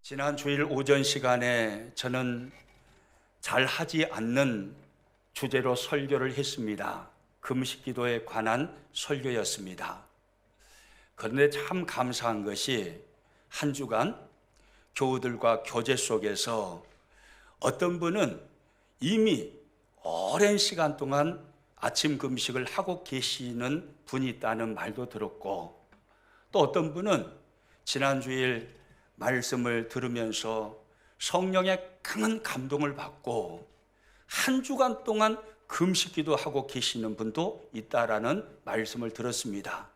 지난 주일 오전 시간에 저는 잘 하지 않는 주제로 설교를 했습니다. 금식 기도에 관한 설교였습니다. 그런데 참 감사한 것이 한 주간 교우들과 교제 속에서 어떤 분은 이미 오랜 시간 동안 아침 금식을 하고 계시는 분이 있다는 말도 들었고, 또 어떤 분은 지난 주일 말씀을 들으면서 성령의 강한 감동을 받고 한 주간 동안 금식기도 하고 계시는 분도 있다라는 말씀을 들었습니다.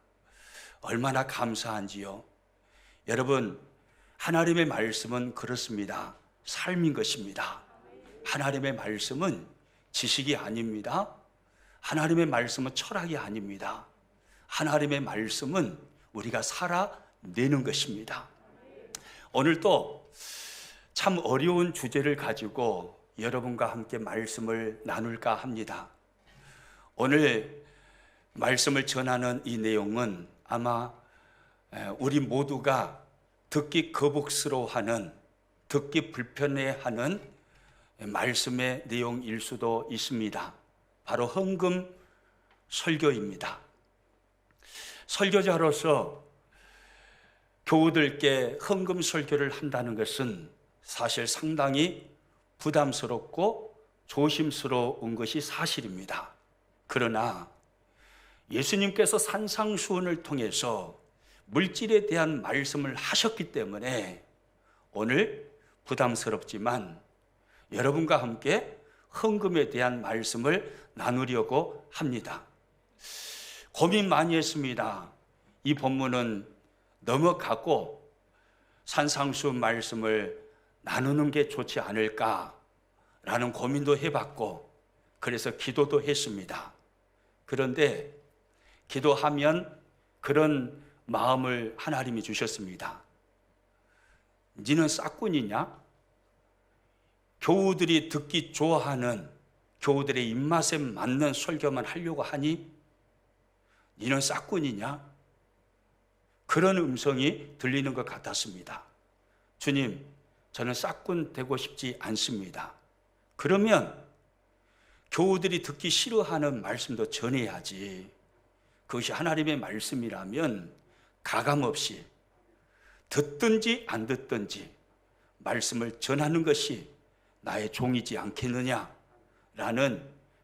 얼마나 감사한지요. 여러분, 하나님의 말씀은 그렇습니다. 삶인 것입니다. 하나님의 말씀은 지식이 아닙니다. 하나님의 말씀은 철학이 아닙니다. 하나님의 말씀은 우리가 살아내는 것입니다. 오늘 또 참 어려운 주제를 가지고 여러분과 함께 말씀을 나눌까 합니다. 오늘 말씀을 전하는 이 내용은 아마 우리 모두가 듣기 거북스러워하는, 듣기 불편해하는 말씀의 내용일 수도 있습니다. 바로 헌금 설교입니다. 설교자로서 교우들께 헌금 설교를 한다는 것은 사실 상당히 부담스럽고 조심스러운 것이 사실입니다. 그러나 예수님께서 산상수훈을 통해서 물질에 대한 말씀을 하셨기 때문에 오늘 부담스럽지만 여러분과 함께 헌금에 대한 말씀을 나누려고 합니다. 고민 많이 했습니다. 이 본문은 넘어가고 산상수훈 말씀을 나누는 게 좋지 않을까라는 고민도 해봤고, 그래서 기도도 했습니다. 그런데 기도하면 그런 마음을 하나님이 주셨습니다. 너는 싹군이냐? 교우들이 듣기 좋아하는, 교우들의 입맛에 맞는 설교만 하려고 하니? 너는 싹군이냐? 그런 음성이 들리는 것 같았습니다. 주님, 저는 싹군 되고 싶지 않습니다. 그러면 교우들이 듣기 싫어하는 말씀도 전해야지. 그것이 하나님의 말씀이라면 가감없이 듣든지 안 듣든지 말씀을 전하는 것이 나의 종이지 않겠느냐라는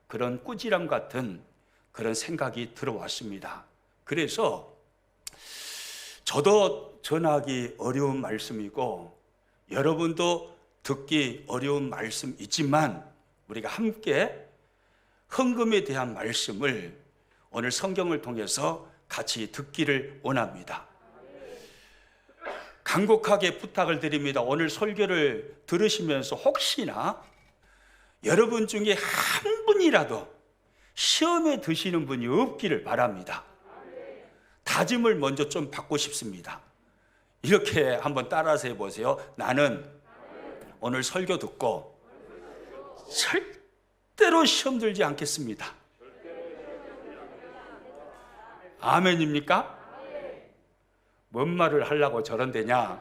그런 꾸지람 같은 그런 생각이 들어왔습니다. 그래서 저도 전하기 어려운 말씀이고 여러분도 듣기 어려운 말씀이지만 우리가 함께 헌금에 대한 말씀을 오늘 성경을 통해서 같이 듣기를 원합니다. 간곡하게 부탁을 드립니다. 오늘 설교를 들으시면서 혹시나 여러분 중에 한 분이라도 시험에 드시는 분이 없기를 바랍니다. 다짐을 먼저 좀 받고 싶습니다. 이렇게 한번 따라서 해보세요. 나는 오늘 설교 듣고 절대로 시험 들지 않겠습니다. 아멘입니까? 뭔 말을 하려고 저런 데냐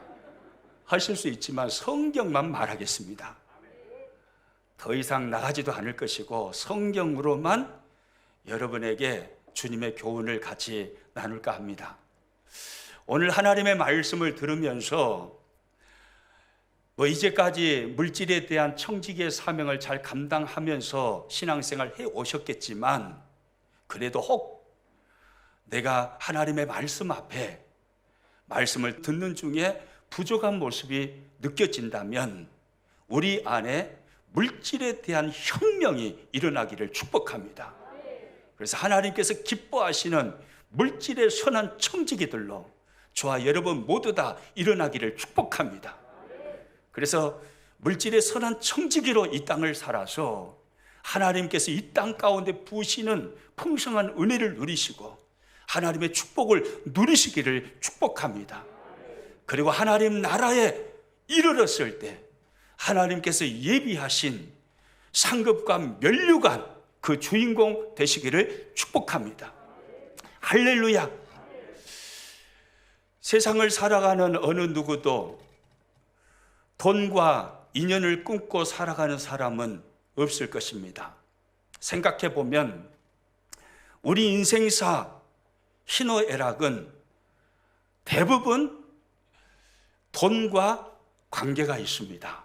하실 수 있지만 성경만 말하겠습니다. 더 이상 나가지도 않을 것이고 성경으로만 여러분에게 주님의 교훈을 같이 나눌까 합니다. 오늘 하나님의 말씀을 들으면서 이제까지 물질에 대한 청지기의 사명을 잘 감당하면서 신앙생활 해 오셨겠지만 그래도 혹 내가 하나님의 말씀 앞에 말씀을 듣는 중에 부족한 모습이 느껴진다면 우리 안에 물질에 대한 혁명이 일어나기를 축복합니다. 그래서 하나님께서 기뻐하시는 물질의 선한 청지기들로 저와 여러분 모두 다 일어나기를 축복합니다. 그래서 물질의 선한 청지기로 이 땅을 살아서 하나님께서 이 땅 가운데 부으시는 풍성한 은혜를 누리시고 하나님의 축복을 누리시기를 축복합니다. 그리고 하나님 나라에 이르렀을 때 하나님께서 예비하신 상급과 면류관 그 주인공 되시기를 축복합니다. 할렐루야. 세상을 살아가는 어느 누구도 돈과 인연을 끊고 살아가는 사람은 없을 것입니다. 생각해 보면 우리 인생사 희노애락은 대부분 돈과 관계가 있습니다.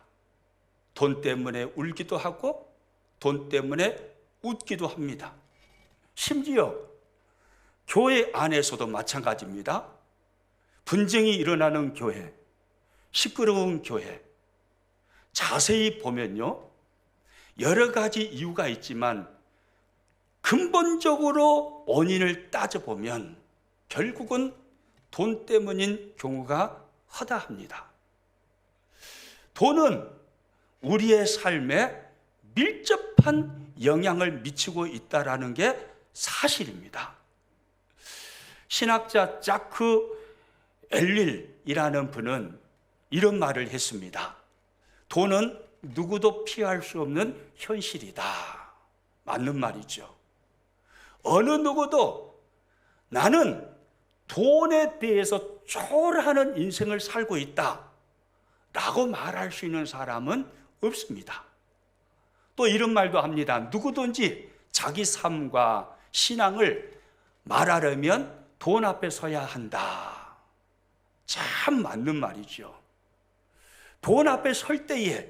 돈 때문에 울기도 하고 돈 때문에 웃기도 합니다. 심지어 교회 안에서도 마찬가지입니다. 분쟁이 일어나는 교회, 시끄러운 교회, 자세히 보면요, 여러 가지 이유가 있지만 근본적으로 원인을 따져보면 결국은 돈 때문인 경우가 허다합니다. 돈은 우리의 삶에 밀접한 영향을 미치고 있다는 게 사실입니다. 신학자 자크 엘릴이라는 분은 이런 말을 했습니다. 돈은 누구도 피할 수 없는 현실이다. 맞는 말이죠. 어느 누구도 나는 돈에 대해서 초월하는 인생을 살고 있다 라고 말할 수 있는 사람은 없습니다. 또 이런 말도 합니다. 누구든지 자기 삶과 신앙을 말하려면 돈 앞에 서야 한다. 참 맞는 말이죠. 돈 앞에 설 때에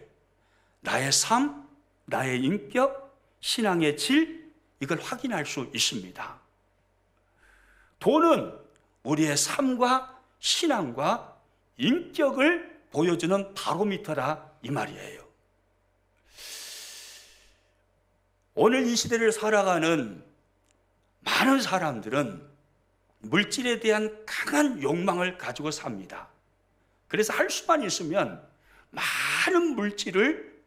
나의 삶, 나의 인격, 신앙의 질, 이걸 확인할 수 있습니다. 돈은 우리의 삶과 신앙과 인격을 보여주는 바로미터라 이 말이에요. 오늘 이 시대를 살아가는 많은 사람들은 물질에 대한 강한 욕망을 가지고 삽니다. 그래서 할 수만 있으면 많은 물질을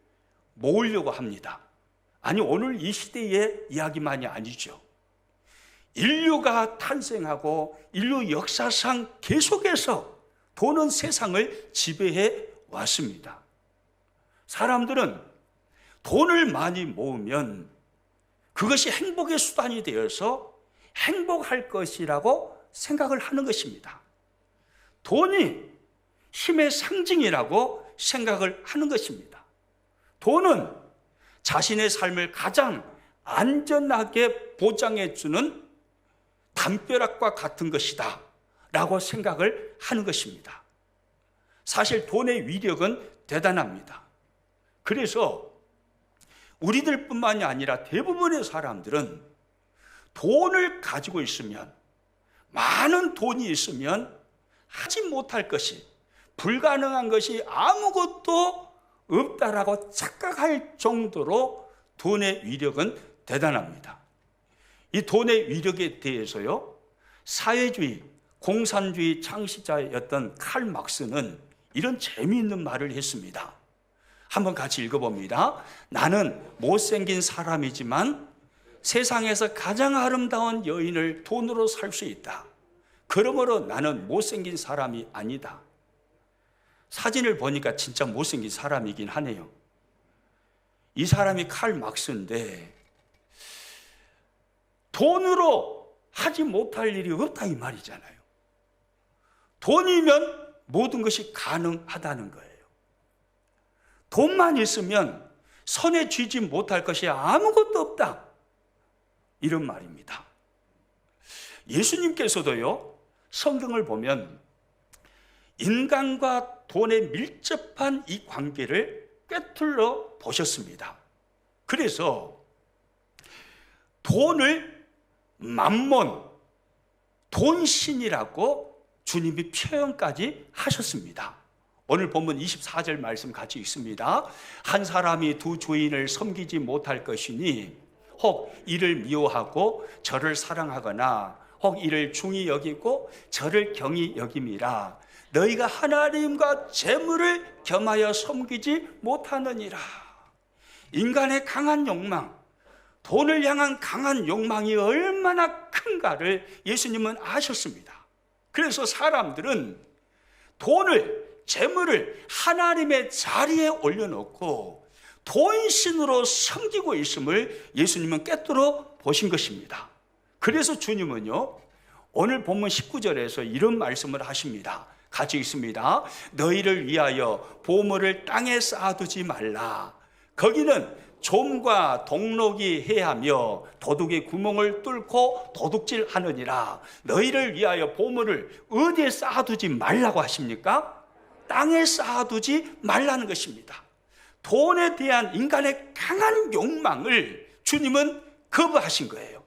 모으려고 합니다. 아니, 오늘 이 시대의 이야기만이 아니죠. 인류가 탄생하고 인류 역사상 계속해서 돈은 세상을 지배해 왔습니다. 사람들은 돈을 많이 모으면 그것이 행복의 수단이 되어서 행복할 것이라고 생각을 하는 것입니다. 돈이 힘의 상징이라고 생각을 하는 것입니다. 돈은 자신의 삶을 가장 안전하게 보장해주는 담벼락과 같은 것이다 라고 생각을 하는 것입니다. 사실 돈의 위력은 대단합니다. 그래서 우리들뿐만이 아니라 대부분의 사람들은 돈을 가지고 있으면, 많은 돈이 있으면 하지 못할 것이, 불가능한 것이 아무것도 없다라고 착각할 정도로 돈의 위력은 대단합니다. 이 돈의 위력에 대해서요, 사회주의, 공산주의 창시자였던 칼 막스는 이런 재미있는 말을 했습니다. 한번 같이 읽어봅니다. 나는 못생긴 사람이지만 세상에서 가장 아름다운 여인을 돈으로 살 수 있다. 그러므로 나는 못생긴 사람이 아니다. 사진을 보니까 진짜 못생긴 사람이긴 하네요. 이 사람이 칼 막스인데 돈으로 하지 못할 일이 없다 이 말이잖아요. 돈이면 모든 것이 가능하다는 거예요. 돈만 있으면 손에 쥐지 못할 것이 아무것도 없다. 이런 말입니다. 예수님께서도요, 성경을 보면 인간과 돈의 밀접한 이 관계를 꿰뚫어 보셨습니다. 그래서 돈을 만몬, 돈신이라고 주님이 표현까지 하셨습니다. 오늘 본문 24절 말씀 같이 읽습니다. 한 사람이 두 주인을 섬기지 못할 것이니 혹 이를 미워하고 저를 사랑하거나 혹 이를 중히 여기고 저를 경히 여김이라. 너희가 하나님과 재물을 겸하여 섬기지 못하느니라. 인간의 강한 욕망, 돈을 향한 강한 욕망이 얼마나 큰가를 예수님은 아셨습니다. 그래서 사람들은 돈을, 재물을 하나님의 자리에 올려놓고 돈신으로 섬기고 있음을 예수님은 꿰뚫어 보신 것입니다. 그래서 주님은요, 오늘 본문 19절에서 이런 말씀을 하십니다. 같이 있습니다. 너희를 위하여 보물을 땅에 쌓아두지 말라. 거기는 좀과 동록이 해하며 도둑의 구멍을 뚫고 도둑질하느니라. 너희를 위하여 보물을 어디에 쌓아두지 말라고 하십니까? 땅에 쌓아두지 말라는 것입니다. 돈에 대한 인간의 강한 욕망을 주님은 거부하신 거예요.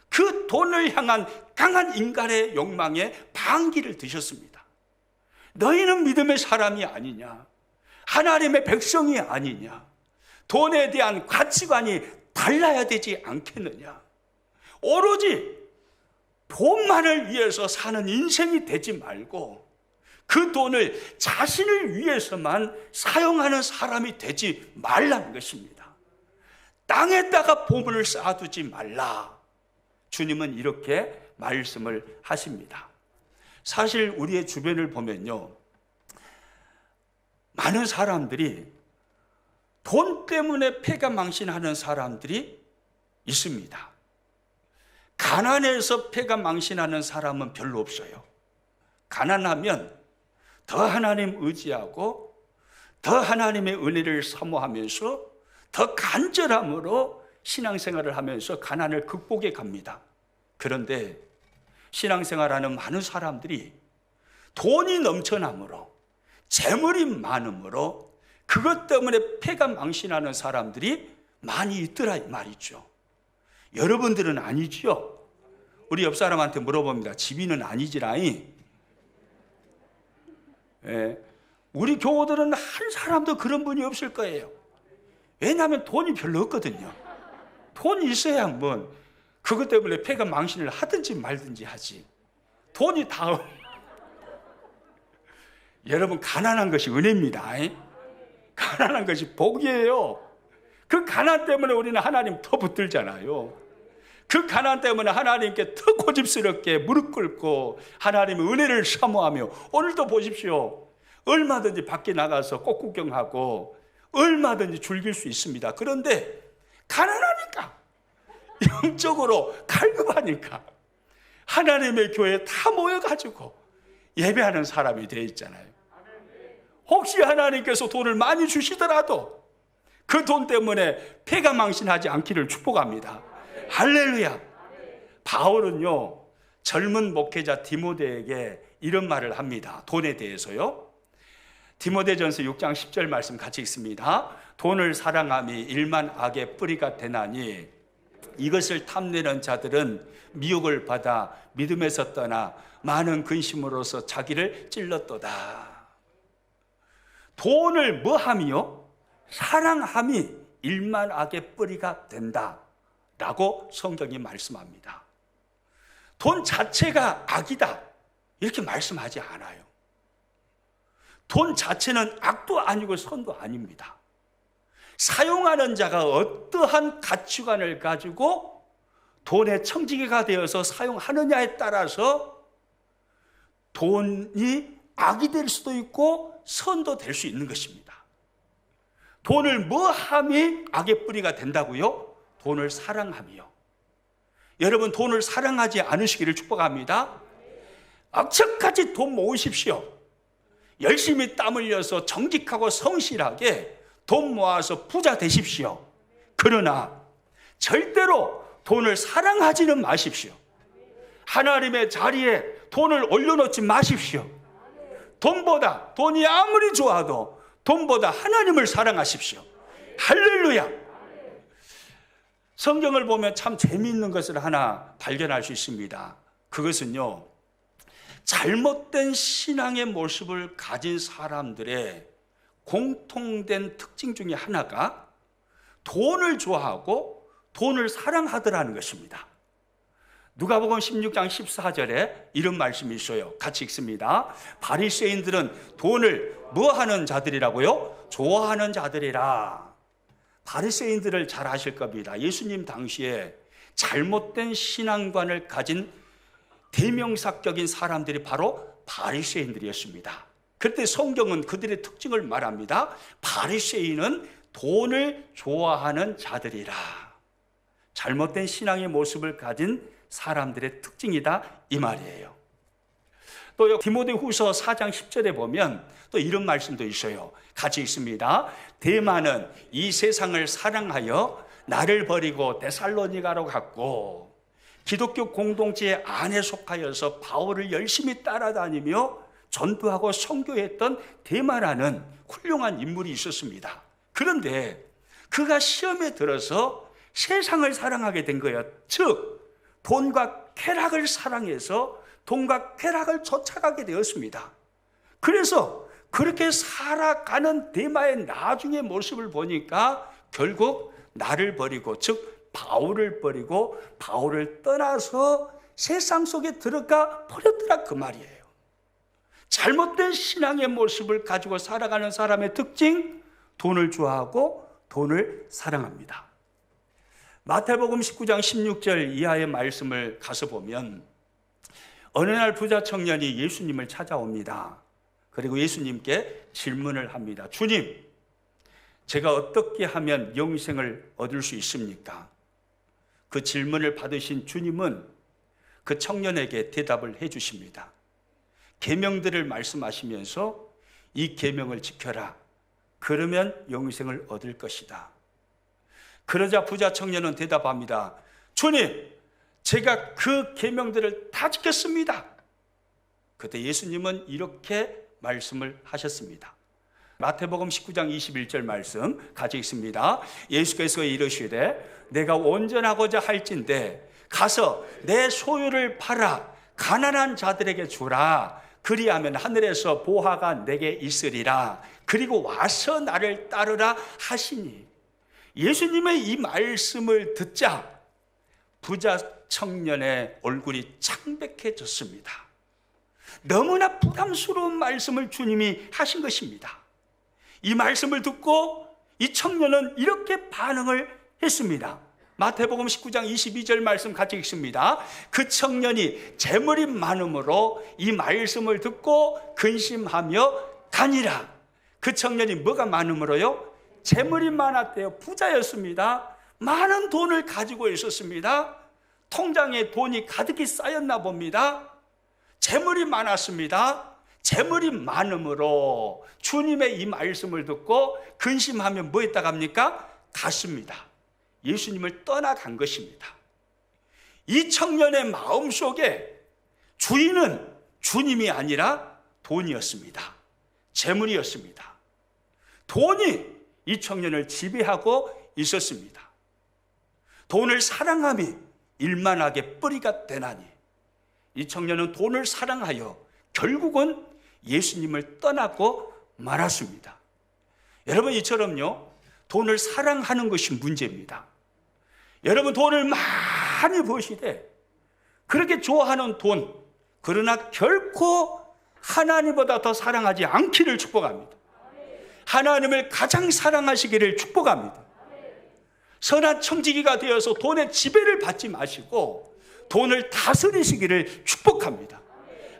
그 돈을 향한 강한 인간의 욕망에 반기를 드셨습니다. 너희는 믿음의 사람이 아니냐? 하나님의 백성이 아니냐? 돈에 대한 가치관이 달라야 되지 않겠느냐? 오로지 돈만을 위해서 사는 인생이 되지 말고 그 돈을 자신을 위해서만 사용하는 사람이 되지 말라는 것입니다. 땅에다가 보물을 쌓아두지 말라. 주님은 이렇게 말씀을 하십니다. 사실 우리의 주변을 보면요, 많은 사람들이 돈 때문에 패가망신하는 사람들이 있습니다. 가난해서 패가망신하는 사람은 별로 없어요. 가난하면 더 하나님 의지하고 더 하나님의 은혜를 사모하면서 더 간절함으로 신앙생활을 하면서 가난을 극복해 갑니다. 그런데 신앙생활하는 많은 사람들이 돈이 넘쳐남으로, 재물이 많음으로 그것 때문에 패가망신하는 사람들이 많이 있더라 이 말이죠. 여러분들은 아니지요? 우리 옆 사람한테 물어봅니다. 집이는 아니지라이. 우리 교우들은 한 사람도 그런 분이 없을 거예요. 왜냐하면 돈이 별로 없거든요. 돈이 있어야 한번 그것 때문에 패가망신을 하든지 말든지 하지. 돈이 다 여러분, 가난한 것이 은혜입니다. 가난한 것이 복이에요. 그 가난 때문에 우리는 하나님 더 붙들잖아요. 그 가난 때문에 하나님께 더 고집스럽게 무릎 꿇고 하나님의 은혜를 사모하며, 오늘도 보십시오. 얼마든지 밖에 나가서 꽃구경하고 얼마든지 즐길 수 있습니다. 그런데 가난하니까, 영적으로 갈급하니까 하나님의 교회에 다 모여가지고 예배하는 사람이 되어 있잖아요. 혹시 하나님께서 돈을 많이 주시더라도 그 돈 때문에 패가망신하지 않기를 축복합니다. 할렐루야. 바울은요, 젊은 목회자 디모데에게 이런 말을 합니다. 돈에 대해서요. 디모데전서 6장 10절 말씀 같이 읽습니다. 돈을 사랑함이 일만 악의 뿌리가 되나니 이것을 탐내는 자들은 미혹을 받아 믿음에서 떠나 많은 근심으로서 자기를 찔렀도다. 돈을 뭐함이요? 사랑함이 일만 악의 뿌리가 된다 라고 성경이 말씀합니다. 돈 자체가 악이다 이렇게 말씀하지 않아요. 돈 자체는 악도 아니고 선도 아닙니다. 사용하는 자가 어떠한 가치관을 가지고 돈의 청지기가 되어서 사용하느냐에 따라서 돈이 악이 될 수도 있고 선도 될 수 있는 것입니다. 돈을 뭐함이 악의 뿌리가 된다고요? 돈을 사랑함이요. 여러분, 돈을 사랑하지 않으시기를 축복합니다. 악착같이 돈 모으십시오. 열심히 땀 흘려서 정직하고 성실하게 돈 모아서 부자 되십시오. 그러나 절대로 돈을 사랑하지는 마십시오. 하나님의 자리에 돈을 올려놓지 마십시오. 돈이 아무리 좋아도 돈보다 하나님을 사랑하십시오. 할렐루야. 성경을 보면 참 재미있는 것을 하나 발견할 수 있습니다. 그것은요, 잘못된 신앙의 모습을 가진 사람들의 공통된 특징 중에 하나가 돈을 좋아하고 돈을 사랑하더라는 것입니다. 누가복음 16장 14절에 이런 말씀이 있어요. 같이 읽습니다. 바리새인들은 돈을 뭐하는 자들이라고요? 좋아하는 자들이라. 바리새인들을 잘 아실 겁니다. 예수님 당시에 잘못된 신앙관을 가진 대명사격인 사람들이 바로 바리새인들이었습니다. 그때 성경은 그들의 특징을 말합니다. 바리새인은 돈을 좋아하는 자들이라. 잘못된 신앙의 모습을 가진 사람들의 특징이다 이 말이에요. 또 디모데후서 4장 10절에 보면 또 이런 말씀도 있어요. 같이 읽습니다. 데마는 이 세상을 사랑하여 나를 버리고 데살로니가로 갔고, 기독교 공동체 안에 속하여서 바울을 열심히 따라다니며 전도하고 선교했던 데마라는 훌륭한 인물이 있었습니다. 그런데 그가 시험에 들어서 세상을 사랑하게 된 거예요. 즉 돈과 쾌락을 사랑해서 돈과 쾌락을 쫓아가게 되었습니다. 그래서 그렇게 살아가는 데마의 나중의 모습을 보니까 결국 나를 버리고, 즉 바울을 버리고 바울을 떠나서 세상 속에 들어가 버렸더라, 그 말이에요. 잘못된 신앙의 모습을 가지고 살아가는 사람의 특징, 돈을 좋아하고 돈을 사랑합니다. 마태복음 19장 16절 이하의 말씀을 가서 보면 어느 날 부자 청년이 예수님을 찾아옵니다. 그리고 예수님께 질문을 합니다. 주님, 제가 어떻게 하면 영생을 얻을 수 있습니까? 그 질문을 받으신 주님은 그 청년에게 대답을 해 주십니다. 계명들을 말씀하시면서 이 계명을 지켜라. 그러면 영생을 얻을 것이다. 그러자 부자 청년은 대답합니다. 주님, 제가 그 계명들을 다 지켰습니다. 그때 예수님은 이렇게 말씀을 하셨습니다. 마태복음 19장 21절 말씀 같이 읽습니다. 예수께서 이르시되 내가 온전하고자 할진대 가서 내 소유를 팔아 가난한 자들에게 주라. 그리하면 하늘에서 보화가 내게 있으리라. 그리고 와서 나를 따르라 하시니. 예수님의 이 말씀을 듣자 부자 청년의 얼굴이 창백해졌습니다. 너무나 부담스러운 말씀을 주님이 하신 것입니다. 이 말씀을 듣고 이 청년은 이렇게 반응을 했습니다. 마태복음 19장 22절 말씀 같이 읽습니다. 그 청년이 재물이 많음으로 이 말씀을 듣고 근심하며 가니라. 그 청년이 뭐가 많음으로요? 재물이 많았대요. 부자였습니다. 많은 돈을 가지고 있었습니다. 통장에 돈이 가득히 쌓였나 봅니다. 재물이 많았습니다. 재물이 많음으로 주님의 이 말씀을 듣고 근심하며 뭐 했다고 합니까? 갔습니다. 예수님을 떠나간 것입니다. 이 청년의 마음속에 주인은 주님이 아니라 돈이었습니다. 재물이었습니다. 돈이 이 청년을 지배하고 있었습니다. 돈을 사랑함이 일만하게 뿌리가 되나니 이 청년은 돈을 사랑하여 결국은 예수님을 떠나고 말았습니다. 여러분, 이처럼요, 돈을 사랑하는 것이 문제입니다. 여러분, 돈을 많이 버시되 그렇게 좋아하는 돈, 그러나 결코 하나님보다 더 사랑하지 않기를 축복합니다. 하나님을 가장 사랑하시기를 축복합니다. 선한 청지기가 되어서 돈의 지배를 받지 마시고 돈을 다스리시기를 축복합니다.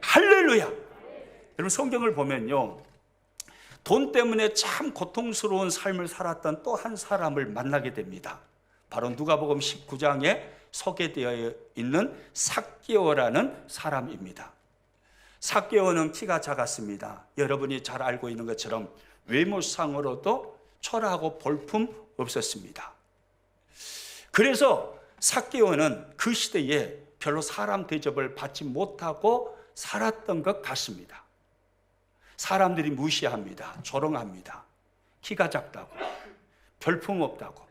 할렐루야. 여러분, 성경을 보면요, 돈 때문에 참 고통스러운 삶을 살았던 또 한 사람을 만나게 됩니다. 바로 누가복음 19장에 소개되어 있는 삭개오라는 사람입니다. 삭개오는 키가 작았습니다. 여러분이 잘 알고 있는 것처럼 외모상으로도 초라하고 볼품 없었습니다. 그래서 삭개오는 그 시대에 별로 사람 대접을 받지 못하고 살았던 것 같습니다. 사람들이 무시합니다. 조롱합니다. 키가 작다고, 별품 없다고.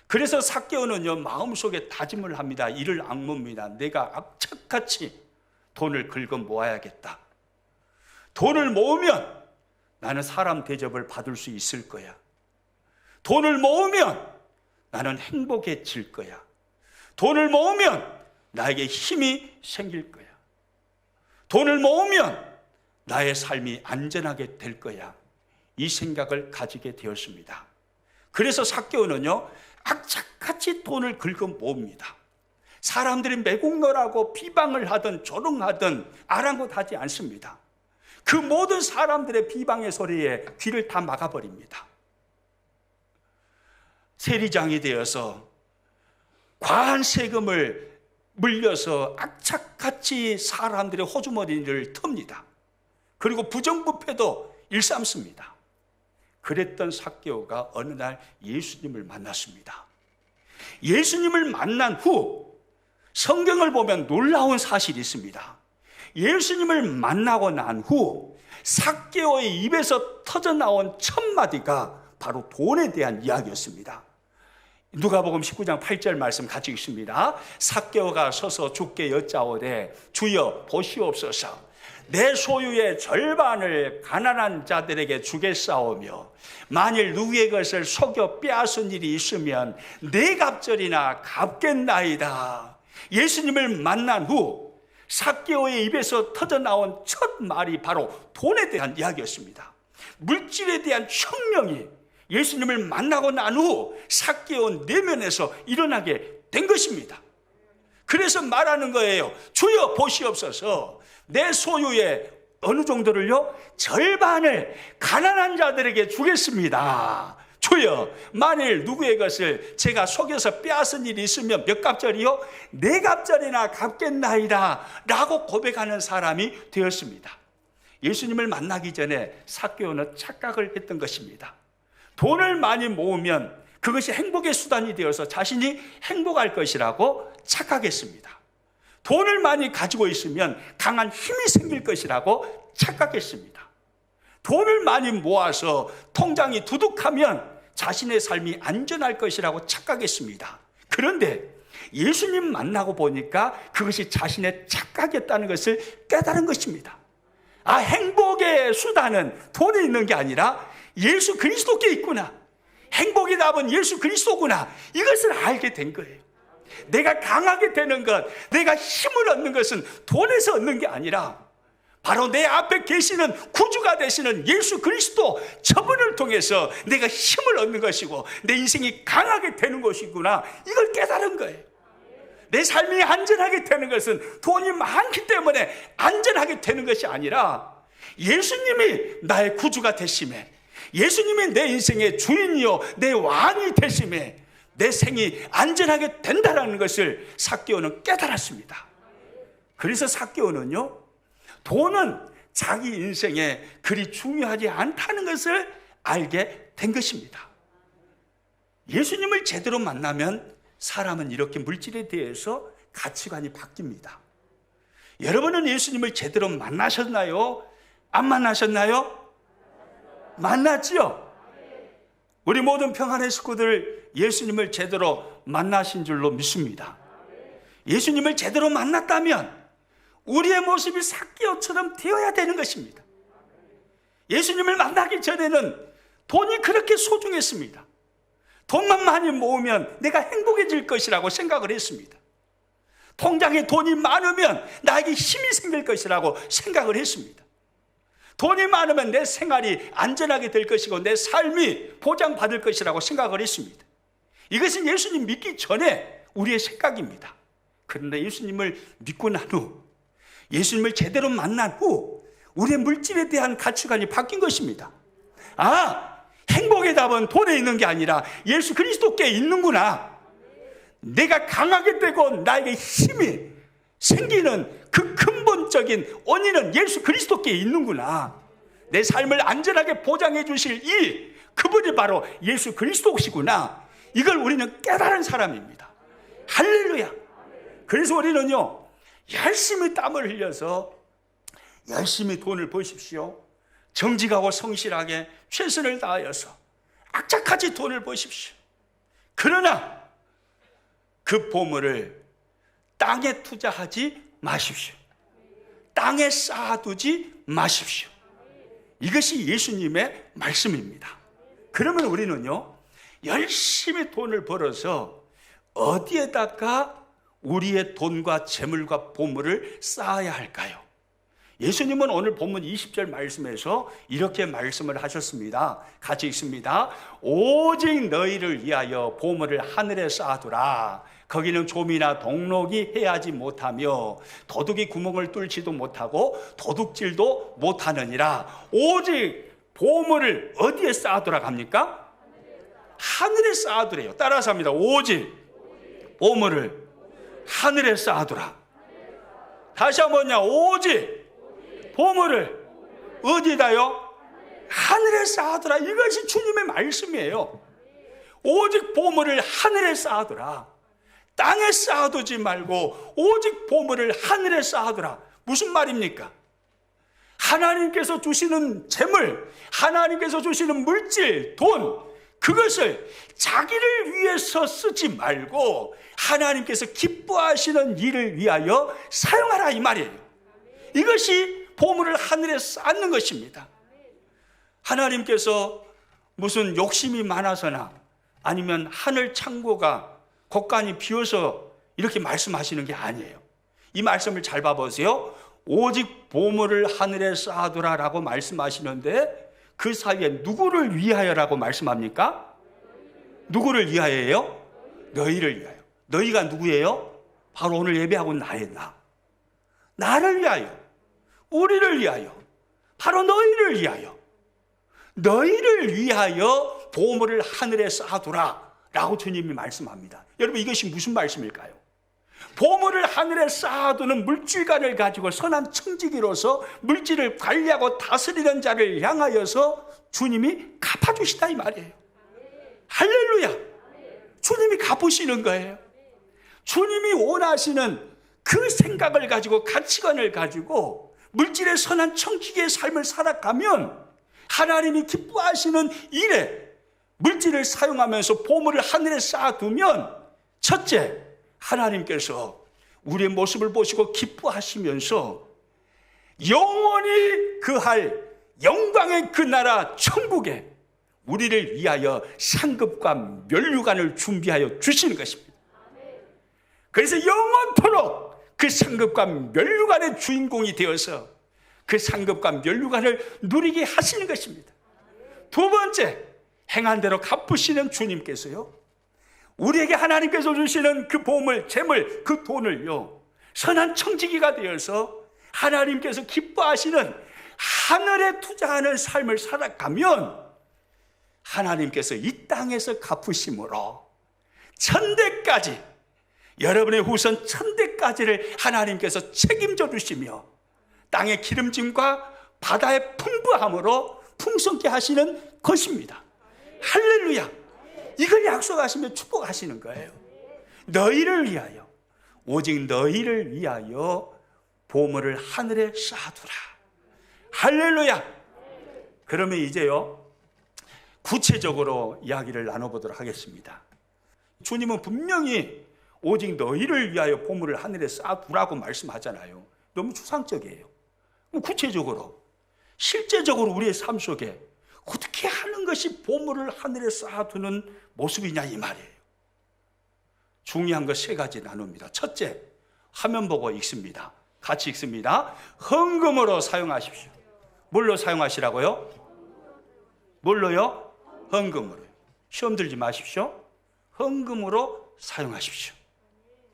그래서 삭개오는요, 마음속에 다짐을 합니다. 이를 악모입니다. 내가 악착같이 돈을 긁어 모아야겠다. 돈을 모으면 나는 사람 대접을 받을 수 있을 거야. 돈을 모으면 나는 행복해질 거야. 돈을 모으면 나에게 힘이 생길 거야. 돈을 모으면 나의 삶이 안전하게 될 거야. 이 생각을 가지게 되었습니다. 그래서 삭개오는요, 악착같이 돈을 긁어 모읍니다. 사람들이 매국노라고 비방을 하든 조롱하든 아랑곳하지 않습니다. 그 모든 사람들의 비방의 소리에 귀를 다 막아버립니다. 세리장이 되어서 과한 세금을 물려서 악착같이 사람들의 호주머니를 텁니다. 그리고 부정부패도 일삼습니다. 그랬던 삭개오가 어느 날 예수님을 만났습니다. 예수님을 만난 후 성경을 보면 놀라운 사실이 있습니다. 예수님을 만나고 난 후 삭개오의 입에서 터져나온 첫 마디가 바로 돈에 대한 이야기였습니다. 누가복음 19장 8절 말씀 같이 읽습니다. 삭개오가 서서 주께 여짜오되 주여 보시옵소서, 내 소유의 절반을 가난한 자들에게 주겠사오며 만일 누구의 것을 속여 빼앗은 일이 있으면 네 갑절이나 갚겠나이다. 예수님을 만난 후 삭개오의 입에서 터져나온 첫 말이 바로 돈에 대한 이야기였습니다. 물질에 대한 혁명이 예수님을 만나고 난 후 삭개오 내면에서 일어나게 된 것입니다. 그래서 말하는 거예요. 주여 보시옵소서, 내 소유의 어느 정도를요? 절반을 가난한 자들에게 주겠습니다. 주여, 만일 누구의 것을 제가 속여서 빼앗은 일이 있으면 몇 갑절이요? 네 갑절이나 갚겠나이다 라고 고백하는 사람이 되었습니다. 예수님을 만나기 전에 삭개오는 착각을 했던 것입니다. 돈을 많이 모으면 그것이 행복의 수단이 되어서 자신이 행복할 것이라고 착각했습니다. 돈을 많이 가지고 있으면 강한 힘이 생길 것이라고 착각했습니다. 돈을 많이 모아서 통장이 두둑하면 자신의 삶이 안전할 것이라고 착각했습니다. 그런데 예수님 만나고 보니까 그것이 자신의 착각이었다는 것을 깨달은 것입니다. 아, 행복의 수단은 돈에 있는 게 아니라 예수 그리스도께 있구나. 행복의 답은 예수 그리스도구나. 이것을 알게 된 거예요. 내가 강하게 되는 것, 내가 힘을 얻는 것은 돈에서 얻는 게 아니라 바로 내 앞에 계시는 구주가 되시는 예수 그리스도, 저분을 통해서 내가 힘을 얻는 것이고 내 인생이 강하게 되는 것이구나. 이걸 깨달은 거예요. 내 삶이 안전하게 되는 것은 돈이 많기 때문에 안전하게 되는 것이 아니라 예수님이 나의 구주가 되심에, 예수님이 내 인생의 주인이요 내 왕이 되심에 내 생이 안전하게 된다는 것을 삭개오는 깨달았습니다. 그래서 삭개오는요, 돈은 자기 인생에 그리 중요하지 않다는 것을 알게 된 것입니다. 예수님을 제대로 만나면 사람은 이렇게 물질에 대해서 가치관이 바뀝니다. 여러분은 예수님을 제대로 만나셨나요? 안 만나셨나요? 만났지요? 우리 모든 평안의 식구들 예수님을 제대로 만나신 줄로 믿습니다. 예수님을 제대로 만났다면 우리의 모습이 삭개오처럼 되어야 되는 것입니다. 예수님을 만나기 전에는 돈이 그렇게 소중했습니다. 돈만 많이 모으면 내가 행복해질 것이라고 생각을 했습니다. 통장에 돈이 많으면 나에게 힘이 생길 것이라고 생각을 했습니다. 돈이 많으면 내 생활이 안전하게 될 것이고 내 삶이 보장받을 것이라고 생각을 했습니다. 이것은 예수님 믿기 전에 우리의 생각입니다. 그런데 예수님을 믿고 난 후, 예수님을 제대로 만난 후 우리의 물질에 대한 가치관이 바뀐 것입니다. 아, 행복의 답은 돈에 있는 게 아니라 예수 그리스도께 있는구나. 내가 강하게 되고 나에게 힘이 생기는 그 근본적인 원인은 예수 그리스도께 있는구나. 내 삶을 안전하게 보장해 주실 그분이 바로 예수 그리스도시구나. 이걸 우리는 깨달은 사람입니다. 할렐루야. 그래서 우리는요, 열심히 땀을 흘려서 열심히 돈을 버십시오. 정직하고 성실하게 최선을 다하여서 악착같이 돈을 버십시오. 그러나 그 보물을 땅에 투자하지 마십시오. 땅에 쌓아두지 마십시오. 이것이 예수님의 말씀입니다. 그러면 우리는요, 열심히 돈을 벌어서 어디에다가 우리의 돈과 재물과 보물을 쌓아야 할까요? 예수님은 오늘 본문 20절 말씀에서 이렇게 말씀을 하셨습니다. 같이 읽습니다. 오직 너희를 위하여 보물을 하늘에 쌓아두라. 거기는 좀이나 동록이 해하지 못하며 도둑이 구멍을 뚫지도 못하고 도둑질도 못하느니라. 오직 보물을 어디에 쌓아두라고 합니까? 하늘에 쌓아두래요. 따라서 합니다. 오직 보물을 하늘에 쌓아두라. 다시 한번요. 오직 보물을 어디다요? 하늘에 쌓아두라. 이것이 주님의 말씀이에요. 오직 보물을 하늘에 쌓아두라. 땅에 쌓아두지 말고 오직 보물을 하늘에 쌓아두라. 무슨 말입니까? 하나님께서 주시는 재물, 하나님께서 주시는 물질, 돈, 그것을 자기를 위해서 쓰지 말고 하나님께서 기뻐하시는 일을 위하여 사용하라, 이 말이에요. 이것이 보물을 하늘에 쌓는 것입니다. 하나님께서 무슨 욕심이 많아서나 아니면 하늘 창고가 곳간이 비어서 이렇게 말씀하시는 게 아니에요. 이 말씀을 잘 봐보세요. 오직 보물을 하늘에 쌓아두라라고 말씀하시는데 그 사이에 누구를 위하여라고 말씀합니까? 누구를 위하여요? 너희를 위하여. 너희가 누구예요? 바로 오늘 예배하고 나의 나를 위하여, 우리를 위하여, 바로 너희를 위하여, 너희를 위하여 보물을 하늘에 쌓아두라 라고 주님이 말씀합니다. 여러분, 이것이 무슨 말씀일까요? 보물을 하늘에 쌓아두는 물질관을 가지고 선한 청지기로서 물질을 관리하고 다스리는 자를 향하여서 주님이 갚아주시다, 이 말이에요. 할렐루야. 주님이 갚으시는 거예요. 주님이 원하시는 그 생각을 가지고, 가치관을 가지고 물질의 선한 청지기의 삶을 살아가면 하나님이 기뻐하시는 일에 물질을 사용하면서 보물을 하늘에 쌓아두면, 첫째, 하나님께서 우리의 모습을 보시고 기뻐하시면서 영원히 그할 영광의 그 나라 천국에 우리를 위하여 상급과 면류관을 준비하여 주시는 것입니다. 그래서 영원토록 그 상급과 면류관의 주인공이 되어서 그 상급과 면류관을 누리게 하시는 것입니다. 두 번째, 행한 대로 갚으시는 주님께서요, 우리에게 하나님께서 주시는 그 보물, 재물, 그 돈을요, 선한 청지기가 되어서 하나님께서 기뻐하시는 하늘에 투자하는 삶을 살아가면 하나님께서 이 땅에서 갚으심으로 천대까지, 여러분의 후손 천대까지를 하나님께서 책임져 주시며 땅의 기름짐과 바다의 풍부함으로 풍성케 하시는 것입니다. 할렐루야. 이걸 약속하시며 축복하시는 거예요. 너희를 위하여, 오직 너희를 위하여 보물을 하늘에 쌓아두라. 할렐루야. 그러면 이제요, 구체적으로 이야기를 나눠보도록 하겠습니다. 주님은 분명히 오직 너희를 위하여 보물을 하늘에 쌓아두라고 말씀하잖아요. 너무 추상적이에요. 구체적으로, 실제적으로 우리의 삶 속에 어떻게 하는 것이 보물을 하늘에 쌓아두는 모습이냐, 이 말이에요. 중요한 것 세 가지 나눕니다. 첫째, 화면 보고 읽습니다. 같이 읽습니다. 헌금으로 사용하십시오. 뭘로 사용하시라고요? 뭘로요? 헌금으로요. 시험 들지 마십시오. 헌금으로 사용하십시오.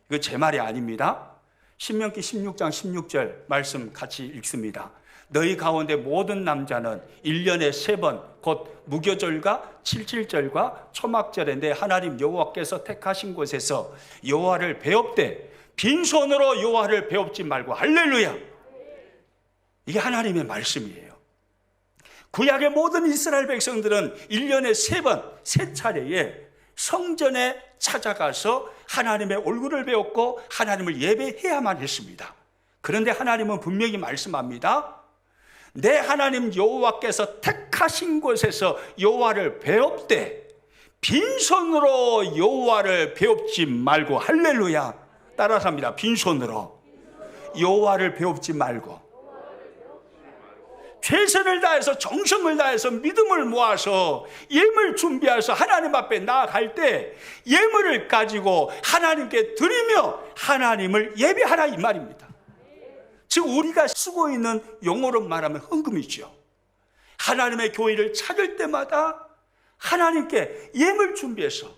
이거 제 말이 아닙니다. 신명기 16장 16절 말씀 같이 읽습니다. 너희 가운데 모든 남자는 1년에 3번 곧 무교절과 칠칠절과 초막절에 내 하나님 여호와께서 택하신 곳에서 여호와를 배웁되 빈손으로 여호와를 배웁지 말고. 할렐루야. 이게 하나님의 말씀이에요. 구약의 모든 이스라엘 백성들은 1년에 3번, 3차례에 성전에 찾아가서 하나님의 얼굴을 배웠고 하나님을 예배해야만 했습니다. 그런데 하나님은 분명히 말씀합니다. 내 하나님 여호와께서 택하신 곳에서 여호와를 배웁되 빈손으로 여호와를 배웁지 말고. 할렐루야. 따라서 합니다. 빈손으로 여호와를 배웁지 말고. 최선을 다해서, 정성을 다해서, 믿음을 모아서 예물 준비해서 하나님 앞에 나아갈 때 예물을 가지고 하나님께 드리며 하나님을 예배하라, 이 말입니다. 즉 우리가 쓰고 있는 용어로 말하면 헌금이죠. 하나님의 교회를 찾을 때마다 하나님께 예물 준비해서,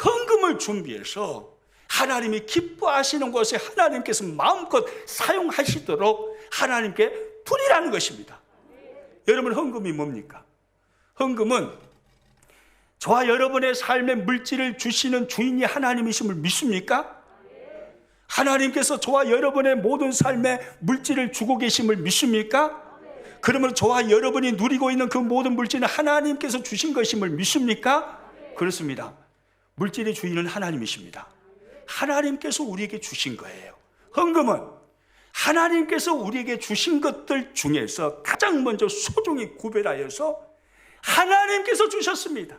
헌금을 준비해서 하나님이 기뻐하시는 곳에 하나님께서 마음껏 사용하시도록 하나님께 드리라는 것입니다. 여러분, 헌금이 뭡니까? 헌금은 저와 여러분의 삶의 물질을 주시는 주인이 하나님이심을 믿습니까? 하나님께서 저와 여러분의 모든 삶에 물질을 주고 계심을 믿습니까? 그러면 저와 여러분이 누리고 있는 그 모든 물질은 하나님께서 주신 것임을 믿습니까? 그렇습니다. 물질의 주인은 하나님이십니다. 하나님께서 우리에게 주신 거예요. 헌금은 하나님께서 우리에게 주신 것들 중에서 가장 먼저 소중히 구별하여서 하나님께서 주셨습니다.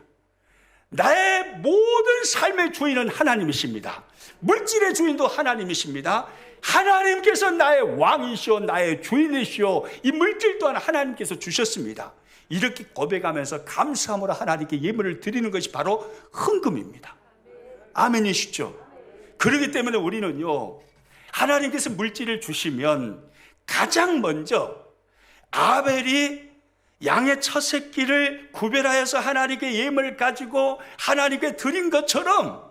나의 모든 삶의 주인은 하나님이십니다. 물질의 주인도 하나님이십니다. 하나님께서 나의 왕이시오, 나의 주인이시오. 이 물질 또한 하나님께서 주셨습니다. 이렇게 고백하면서 감사함으로 하나님께 예물을 드리는 것이 바로 헌금입니다. 아멘이시죠? 그렇기 때문에 우리는요, 하나님께서 물질을 주시면 가장 먼저 아벨이 양의 첫 새끼를 구별하여서 하나님께 예물을 가지고 하나님께 드린 것처럼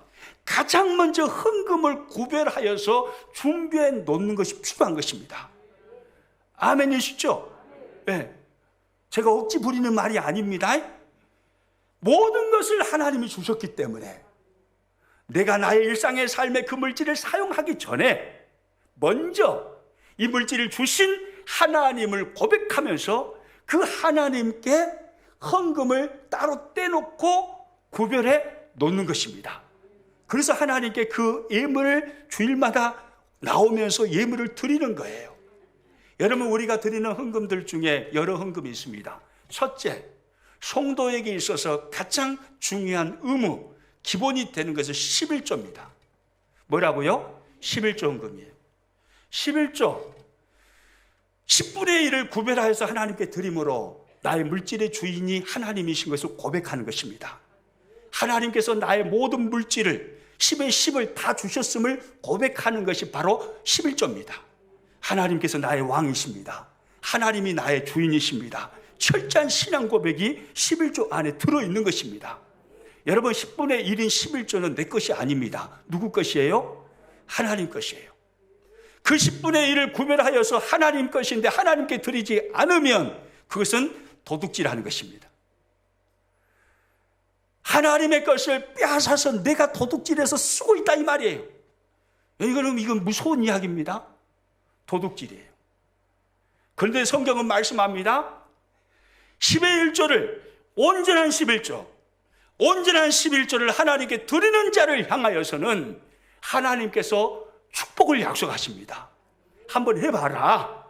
가장 먼저 헌금을 구별하여서 준비해 놓는 것이 필요한 것입니다. 아멘이시죠? 네. 제가 억지 부리는 말이 아닙니다. 모든 것을 하나님이 주셨기 때문에 내가 나의 일상의 삶의 그 물질을 사용하기 전에 먼저 이 물질을 주신 하나님을 고백하면서 그 하나님께 헌금을 따로 떼놓고 구별해 놓는 것입니다. 그래서 하나님께 그 예물을 주일마다 나오면서 예물을 드리는 거예요. 여러분, 우리가 드리는 헌금들 중에 여러 헌금이 있습니다. 첫째, 성도에게 있어서 가장 중요한 의무, 기본이 되는 것은 11조입니다. 뭐라고요? 11조 헌금이에요. 11조 10분의 1을 구별하여서 하나님께 드림으로 나의 물질의 주인이 하나님이신 것을 고백하는 것입니다. 하나님께서 나의 모든 물질을 10의 10을 다 주셨음을 고백하는 것이 바로 11조입니다. 하나님께서 나의 왕이십니다. 하나님이 나의 주인이십니다. 철저한 신앙 고백이 11조 안에 들어있는 것입니다. 여러분, 10분의 1인 11조는 내 것이 아닙니다. 누구 것이에요? 하나님 것이에요. 그 10분의 1을 구별하여서 하나님 것인데 하나님께 드리지 않으면 그것은 도둑질하는 것입니다. 하나님의 것을 빼앗아서 내가 도둑질해서 쓰고 있다 이 말이에요. 이건 무서운 이야기입니다. 도둑질이에요. 그런데 성경은 말씀합니다. 10의 1조를 온전한 11조, 온전한 11조를 하나님께 드리는 자를 향하여서는 하나님께서 축복을 약속하십니다. 한번 해봐라.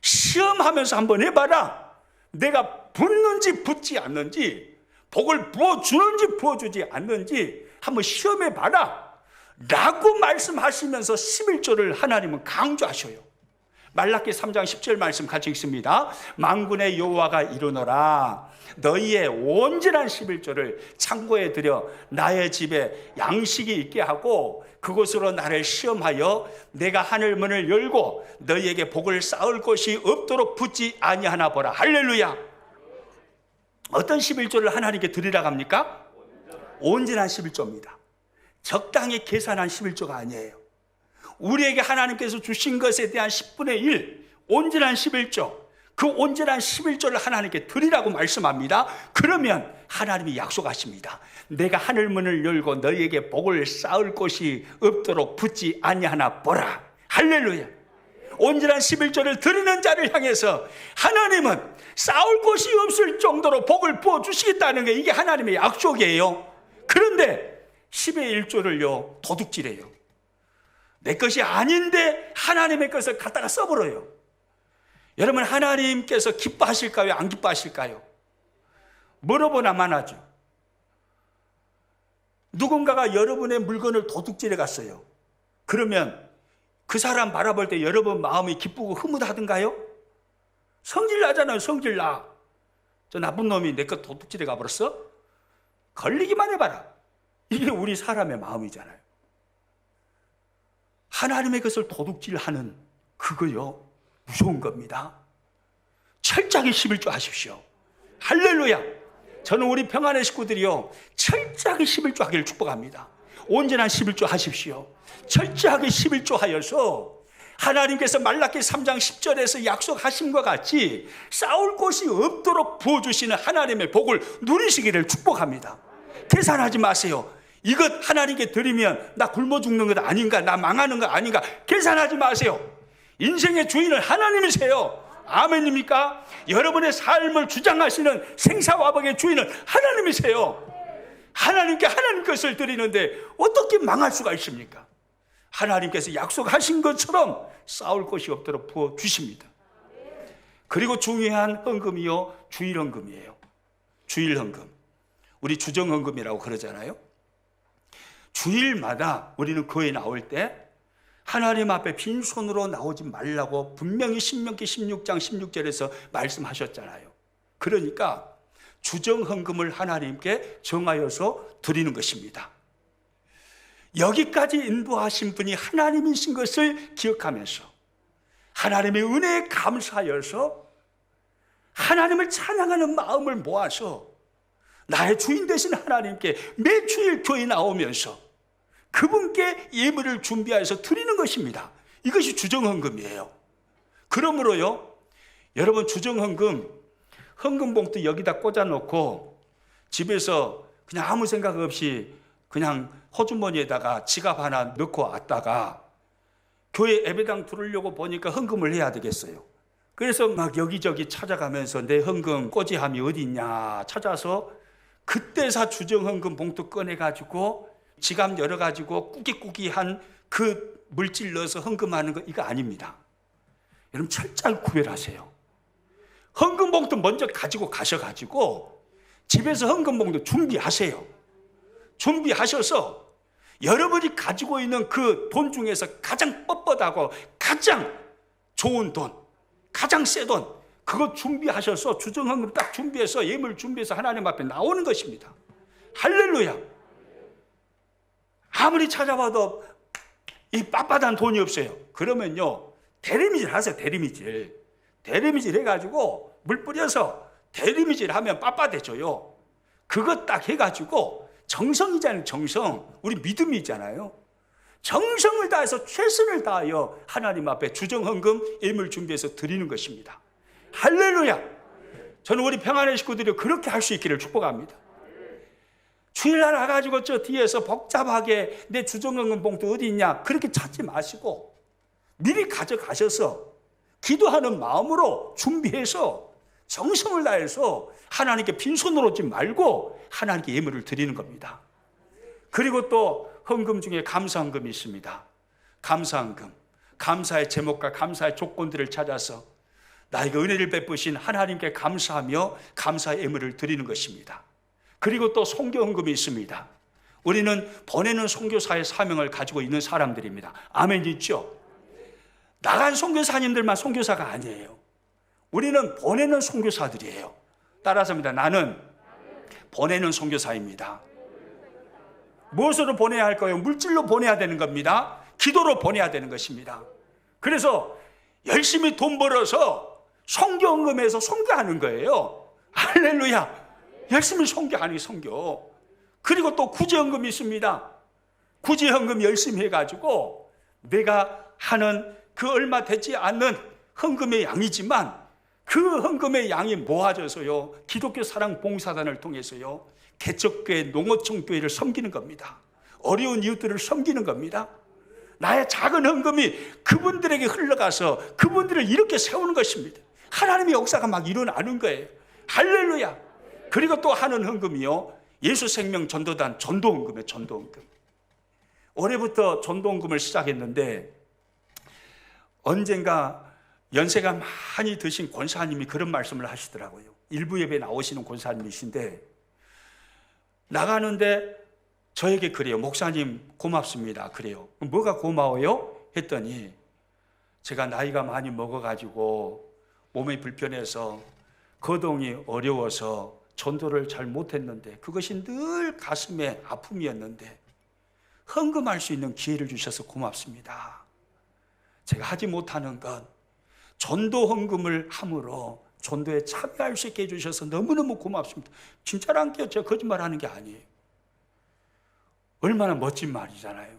시험하면서 한번 해봐라. 내가 붙는지 붙지 않는지, 복을 부어주는지 부어주지 않는지 한번 시험해봐라 라고 말씀하시면서 11조를 하나님은 강조하셔요. 말라기 3장 10절 말씀 같이 읽습니다. 만군의 여호와가 이르노라, 너희의 온전한 11조를 창고에 들여 나의 집에 양식이 있게 하고 그곳으로 나를 시험하여 내가 하늘 문을 열고 너희에게 복을 쌓을 곳이 없도록 붙지 아니하나 보라. 할렐루야. 어떤 11조를 하나님께 드리라고 합니까? 온전한 11조입니다. 적당히 계산한 11조가 아니에요. 우리에게 하나님께서 주신 것에 대한 10분의 1, 온전한 11조, 그 온전한 11조를 하나님께 드리라고 말씀합니다. 그러면 하나님이 약속하십니다. 내가 하늘문을 열고 너희에게 복을 쌓을 곳이 없도록 붙지 아니하나 보라. 할렐루야. 온전한 11조를 드리는 자를 향해서 하나님은 쌓을 곳이 없을 정도로 복을 부어주시겠다는 게 이게 하나님의 약속이에요. 그런데 10의 1조를요 도둑질해요. 내 것이 아닌데 하나님의 것을 갖다가 써버려요. 여러분, 하나님께서 기뻐하실까요? 안 기뻐하실까요? 물어보나 마나죠. 누군가가 여러분의 물건을 도둑질해 갔어요. 그러면 그 사람 바라볼 때 여러분 마음이 기쁘고 흐뭇하던가요? 성질 나잖아요. 성질 나. 저 나쁜 놈이 내 것 도둑질해 가버렸어? 걸리기만 해봐라. 이게 우리 사람의 마음이잖아요. 하나님의 것을 도둑질하는 그거요 무서운 겁니다. 철저하게 11조 하십시오. 할렐루야. 저는 우리 평안의 식구들이요 철저하게 11조 하기를 축복합니다. 온전한 11조 하십시오. 철저하게 11조 하여서 하나님께서 말라기 3장 10절에서 약속하신 것 같이 쌓을 곳이 없도록 부어주시는 하나님의 복을 누리시기를 축복합니다. 계산하지 마세요. 이것 하나님께 드리면 나 굶어 죽는 것 아닌가, 나 망하는 것 아닌가 계산하지 마세요. 인생의 주인은 하나님이세요. 아멘입니까? 여러분의 삶을 주장하시는 생사화복의 주인은 하나님이세요. 하나님께 하나님 것을 드리는데 어떻게 망할 수가 있습니까? 하나님께서 약속하신 것처럼 싸울 것이 없도록 부어주십니다. 그리고 중요한 헌금이요, 주일헌금이에요. 주일헌금. 우리 주정헌금이라고 그러잖아요. 주일마다 우리는 교회 나올 때 하나님 앞에 빈손으로 나오지 말라고 분명히 신명기 16장 16절에서 말씀하셨잖아요. 그러니까 주정헌금을 하나님께 정하여서 드리는 것입니다. 여기까지 인도하신 분이 하나님이신 것을 기억하면서 하나님의 은혜에 감사하여서 하나님을 찬양하는 마음을 모아서 나의 주인 되신 하나님께 매주일 교회 나오면서 그분께 예물을 준비해서 드리는 것입니다. 이것이 주정헌금이에요. 그러므로요, 여러분 주정헌금, 헌금봉투 여기다 꽂아놓고 집에서 그냥 아무 생각 없이 그냥 호주머니에다가 지갑 하나 넣고 왔다가 교회 예배당 들으려고 보니까 헌금을 해야 되겠어요. 그래서 막 여기저기 찾아가면서 내 헌금 꼬지함이 어디 있냐 찾아서 그때서 주정헌금 봉투 꺼내가지고 지갑 열어가지고 꾸깃꾸깃한 그 물질 넣어서 헌금하는 거 이거 아닙니다. 여러분 철저히 구별하세요. 헌금 봉투 먼저 가지고 가셔가지고 집에서 헌금 봉투 준비하세요. 준비하셔서 여러분이 가지고 있는 그 돈 중에서 가장 뻣뻣하고 가장 좋은 돈, 가장 새 돈, 그거 준비하셔서 주정헌금 딱 준비해서 예물 준비해서 하나님 앞에 나오는 것입니다. 할렐루야. 아무리 찾아봐도 이 빳빳한 돈이 없어요. 그러면요 대리미질 하세요. 대리미질 해가지고 물 뿌려서 대리미질 하면 빳빳해져요. 그거 딱 해가지고 정성이잖아요. 정성. 우리 믿음이 있잖아요. 정성을 다해서 최선을 다하여 하나님 앞에 주정헌금 예물 준비해서 드리는 것입니다. 할렐루야. 저는 우리 평안의 식구들이 그렇게 할 수 있기를 축복합니다. 주일날 와가지고 저 뒤에서 복잡하게 내 주정헌금 봉투 어디 있냐 그렇게 찾지 마시고 미리 가져가셔서 기도하는 마음으로 준비해서 정성을 다해서 하나님께 빈손으로 오지 말고 하나님께 예물을 드리는 겁니다. 그리고 또 헌금 중에 감사헌금이 있습니다. 감사헌금, 감사의 제목과 감사의 조건들을 찾아서 나에게 은혜를 베푸신 하나님께 감사하며 감사의 예물을 드리는 것입니다. 그리고 또 선교헌금이 있습니다. 우리는 보내는 선교사의 사명을 가지고 있는 사람들입니다. 아멘 있죠? 나간 선교사님들만 선교사가 아니에요. 우리는 보내는 선교사들이에요. 따라서입니다. 나는 보내는 선교사입니다. 무엇으로 보내야 할까요? 물질로 보내야 되는 겁니다. 기도로 보내야 되는 것입니다. 그래서 열심히 돈 벌어서 선교헌금에서 선교하는 거예요. 할렐루야. 열심히 선교하는 게 선교. 그리고 또 구제헌금이 있습니다. 구제헌금 열심히 해가지고 내가 하는 그 얼마 되지 않는 헌금의 양이지만 그 헌금의 양이 모아져서요 기독교 사랑 봉사단을 통해서요 개척교회, 농어촌교회를 섬기는 겁니다. 어려운 이웃들을 섬기는 겁니다. 나의 작은 헌금이 그분들에게 흘러가서 그분들을 이렇게 세우는 것입니다. 하나님의 역사가 막 일어나는 거예요. 할렐루야. 그리고 또 하는 헌금이요 예수생명 전도단 전도헌금이에요. 전도헌금. 올해부터 전도헌금을 시작했는데 언젠가 연세가 많이 드신 권사님이 그런 말씀을 하시더라고요. 일부 예배에 나오시는 권사님이신데 나가는데 저에게 그래요. 목사님 고맙습니다. 그래요. 뭐가 고마워요? 했더니 제가 나이가 많이 먹어가지고 몸이 불편해서 거동이 어려워서 전도를 잘 못했는데 그것이 늘 가슴에 아픔이었는데 헌금할 수 있는 기회를 주셔서 고맙습니다. 제가 하지 못하는 건 전도 헌금을 함으로 전도에 참여할 수 있게 해주셔서 너무너무 고맙습니다. 진짜랑요. 제가 거짓말하는 게 아니에요. 얼마나 멋진 말이잖아요.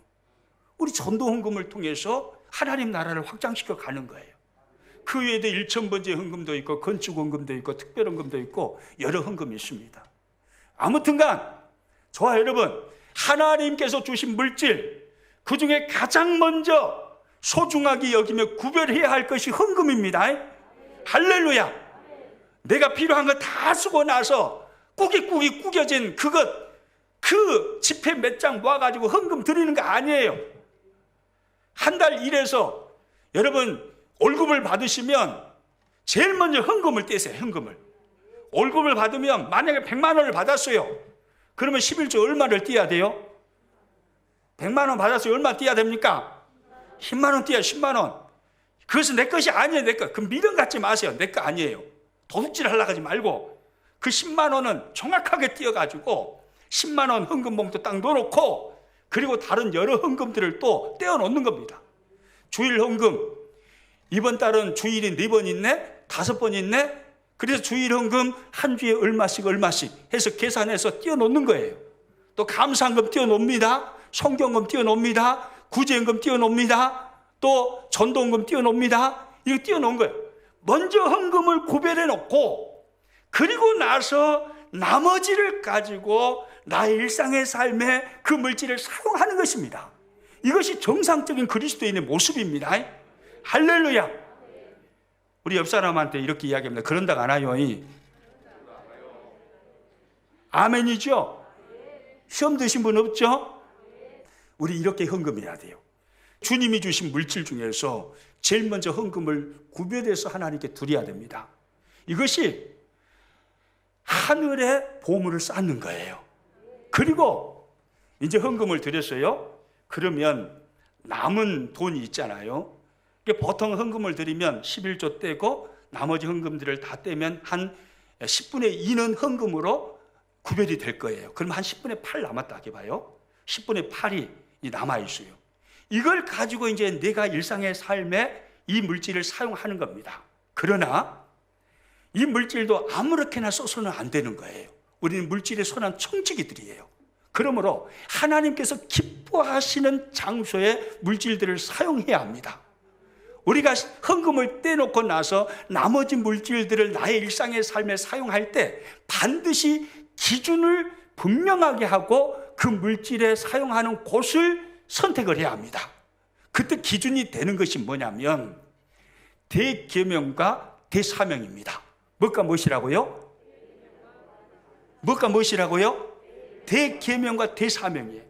우리 전도 헌금을 통해서 하나님 나라를 확장시켜 가는 거예요. 그 외에도 1,000번째 헌금도 있고 건축 헌금도 있고 특별 헌금도 있고 여러 헌금이 있습니다. 아무튼간 저와 여러분 하나님께서 주신 물질, 그 중에 가장 먼저 소중하게 여기며 구별해야 할 것이 헌금입니다. 할렐루야. 내가 필요한 거 다 쓰고 나서 꾸깃꾸깃 구겨진 그 지폐 몇 장 모아가지고 헌금 드리는 거 아니에요. 한 달 일해서 여러분 월급을 받으시면 제일 먼저 헌금을 떼세요. 헌금을. 월급을 받으면 만약에 100만 원을 받았어요. 그러면 11조 얼마를 떼야 돼요? 100만 원 받았어요. 얼마 떼야 됩니까? 10만 원 떼야 10만 원. 그것은 내 것이 아니에요. 내 것. 그 미련 갖지 마세요. 내 거 아니에요. 도둑질 하려고 하지 말고 그 10만 원은 정확하게 떼어가지고 10만 원 헌금 봉투 딱 넣어놓고 그리고 다른 여러 헌금들을 또 떼어놓는 겁니다. 주일 헌금, 이번 달은 주일이 4번 있네? 5번 있네? 그래서 주일 헌금 한 주에 얼마씩 해서 계산해서 띄워놓는 거예요. 또 감사헌금 띄워놓습니다. 성경금 띄워놓습니다. 구제헌금 띄워놓습니다. 또 전도헌금 띄워놓습니다. 이거 띄워놓은 거예요. 먼저 헌금을 구별해 놓고 그리고 나서 나머지를 가지고 나의 일상의 삶에 그 물질을 사용하는 것입니다. 이것이 정상적인 그리스도인의 모습입니다. 할렐루야. 우리 옆 사람한테 이렇게 이야기합니다. 그런다고 안 하요. 아멘이죠? 시험 드신 분 없죠? 우리 이렇게 헌금해야 돼요. 주님이 주신 물질 중에서 제일 먼저 헌금을 구별해서 하나님께 드려야 됩니다. 이것이 하늘에 보물을 쌓는 거예요. 그리고 이제 헌금을 드렸어요. 그러면 남은 돈이 있잖아요. 보통 헌금을 드리면 11조 떼고 나머지 헌금들을 다 떼면 한 10분의 2는 헌금으로 구별이 될 거예요. 그럼 한 10분의 8 남았다 하게 봐요. 10분의 8이 남아있어요. 이걸 가지고 이제 내가 일상의 삶에 이 물질을 사용하는 겁니다. 그러나 이 물질도 아무렇게나 써서는 안 되는 거예요. 우리는 물질에 선한 청지기들이에요. 그러므로 하나님께서 기뻐하시는 장소에 물질들을 사용해야 합니다. 우리가 헌금을 떼놓고 나서 나머지 물질들을 나의 일상의 삶에 사용할 때 반드시 기준을 분명하게 하고 그 물질에 사용하는 곳을 선택을 해야 합니다. 그때 기준이 되는 것이 뭐냐면 대계명과 대사명입니다. 뭐가 무엇이라고요? 뭐가 무엇이라고요? 대계명과 대사명이에요.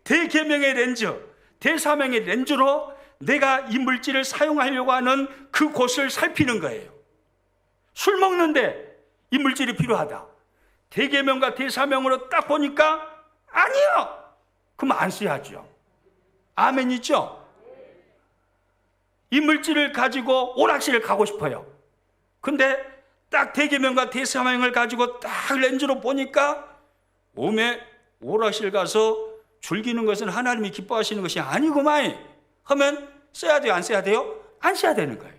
대계명의 렌즈, 대사명의 렌즈로 내가 이 물질을 사용하려고 하는 그 곳을 살피는 거예요. 술 먹는데 이 물질이 필요하다. 대계명과 대사명으로 딱 보니까 아니요. 그럼 안 써야죠. 아멘이죠? 이 물질을 가지고 오락실을 가고 싶어요. 근데 딱 대계명과 대사명을 가지고 딱 렌즈로 보니까 몸에 오락실 가서 즐기는 것은 하나님이 기뻐하시는 것이 아니구만 하면 써야 돼요? 안 써야 돼요? 안 써야 되는 거예요.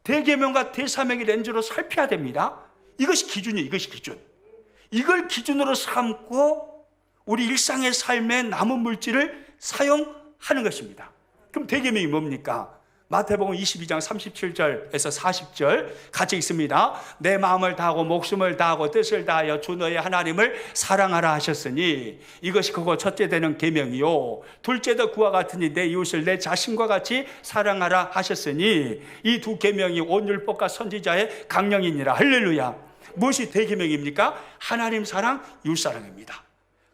대계명과 대사명의 렌즈로 살펴야 됩니다. 이것이 기준이에요. 이것이 기준. 이걸 기준으로 삼고 우리 일상의 삶에 남은 물질을 사용하는 것입니다. 그럼 대계명이 뭡니까? 마태복음 22장 37절에서 40절 같이 읽습니다. 내 마음을 다하고 목숨을 다하고 뜻을 다하여 주 너의 하나님을 사랑하라 하셨으니 이것이 그거 첫째 되는 계명이요 둘째도 그와 같으니 내 이웃을 내 자신과 같이 사랑하라 하셨으니 이 두 계명이 온 율법과 선지자의 강령이니라. 할렐루야. 무엇이 대계명입니까? 하나님 사랑, 이웃 사랑입니다.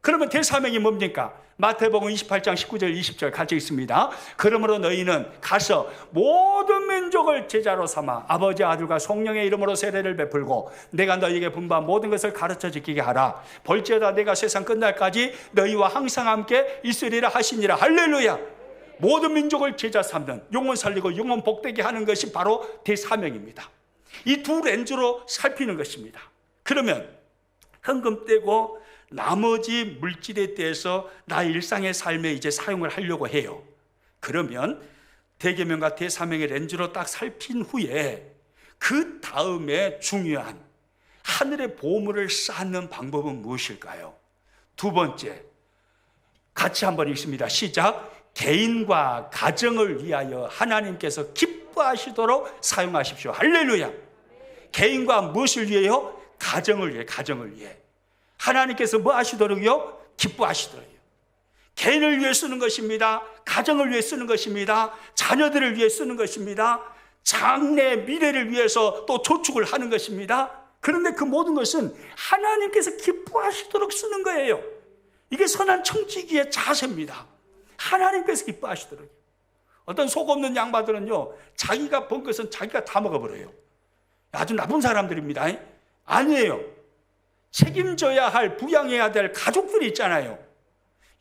그러면 대사명이 뭡니까? 마태복음 28장 19절 20절 같이 읽습니다. 그러므로 너희는 가서 모든 민족을 제자로 삼아 아버지 아들과 성령의 이름으로 세례를 베풀고 내가 너희에게 분부한 모든 것을 가르쳐 지키게 하라. 볼지어다 내가 세상 끝날까지 너희와 항상 함께 있으리라 하시니라. 할렐루야. 모든 민족을 제자 삼는, 영혼 살리고 영혼 복되게 하는 것이 바로 대사명입니다. 이 두 렌즈로 살피는 것입니다. 그러면 헌금 떼고 나머지 물질에 대해서 나의 일상의 삶에 이제 사용을 하려고 해요. 그러면 대계명과 대사명의 렌즈로 딱 살핀 후에 그 다음에 중요한 하늘의 보물을 쌓는 방법은 무엇일까요? 두 번째, 같이 한번 읽습니다. 시작. 개인과 가정을 위하여 하나님께서 기뻐하시도록 사용하십시오. 할렐루야. 개인과 무엇을 위해요? 가정을 위해, 가정을 위해. 하나님께서 뭐 하시도록요? 기뻐하시도록요. 개인을 위해 쓰는 것입니다. 가정을 위해 쓰는 것입니다. 자녀들을 위해 쓰는 것입니다. 장래 미래를 위해서 또 저축을 하는 것입니다. 그런데 그 모든 것은 하나님께서 기뻐하시도록 쓰는 거예요. 이게 선한 청지기의 자세입니다. 하나님께서 기뻐하시도록. 어떤 속 없는 양반들은요, 자기가 번 것은 자기가 다 먹어버려요. 아주 나쁜 사람들입니다. 아니에요. 책임져야 할, 부양해야 될 가족들이 있잖아요.